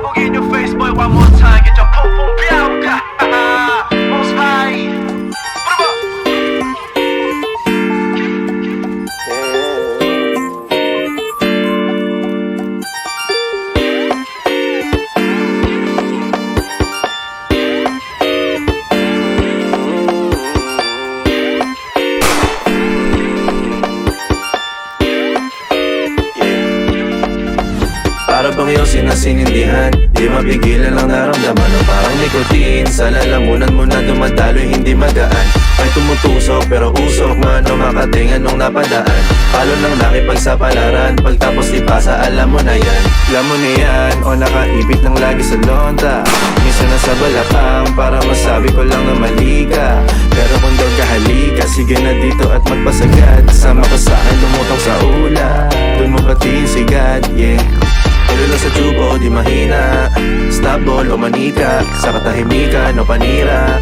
Sabog in your face, boy, one more time. Get your pum pum białka. Most high. Para bang iyong sinasinindihan, di mapigilan ang naramdaman o parang nikotin. Sa lalamunan mo na dumadaloy, hindi magaan. May tumutusok pero usok man o makatingan nung napadaan. Palo ng nakipagsapalaran, pagtapos ipasa alam mo na yan. Alam mo na yan o nakaipit ng lagi sa lonta. Minsan nasa balakang para masabi ko lang na mali ka. Pero kung daw kahalika, sige na dito at magpasagad. Sama ko sa akin, lumutang sa ula. Doon mo patiin sigad, yeah. Pero lang sa tubo, di mahina. Stop ball o manika, sa katahimikan o panira.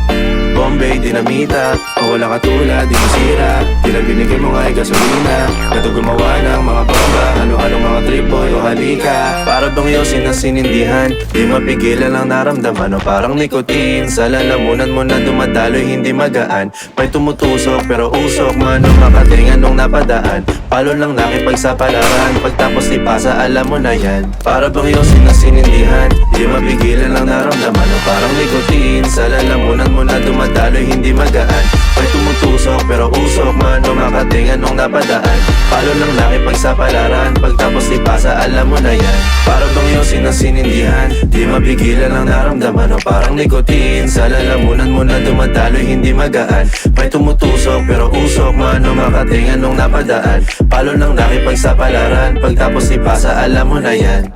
Bombay, dinamita, o wala katulad, di masira. Tila binigay mo nga'y gasolina. Kato gumawa ng mga bomba, halo-halong mga trip boy o halika. Para bang iyong sinasinindihan, di mapigilan ang naramdaman o parang nikotin. Sa lalamunan mo na dumadaloy, hindi magaan. May tumutusok pero usok man o makatingan nung napadaan. Palo lang nakipagsapalaran, pagtapos ipasa alam mo na yan. Para bang iyong sinasinindihan, di mapigilan ang naramdaman o parang nikotin. Sa lalamunan mo na dumadaloy, hindi magaan. May tumutusok pero usok man o makatingan nung napadaan. Palo lang nakipagsapalaran, pagtapos ipasa alam mo na yan. Para bang iyong sinasinindihan, di mapigilan ang naramdaman o parang nikotin. Sa lalamunan mo na dumadaloy, hindi magaan. May tumutusok pero usok man o makatingan nung napadaan. Palo lang nakipagsapalaran, pagtapos ipasa alam mo na yan.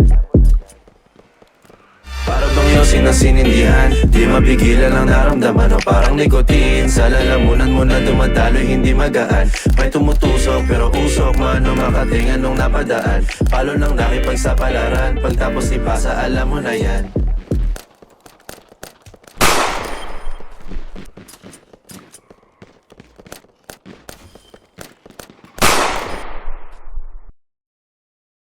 Para bang iyong sinasinindihan, di mapigilan ang naramdaman o parang nikotin. Sa lalamunan mo na dumadaloy, hindi magaan. May tumutusok pero usok man o makatingan nung napadaan. Palo lang nakipagsapalaran, pagtapos ipasa alam mo na yan.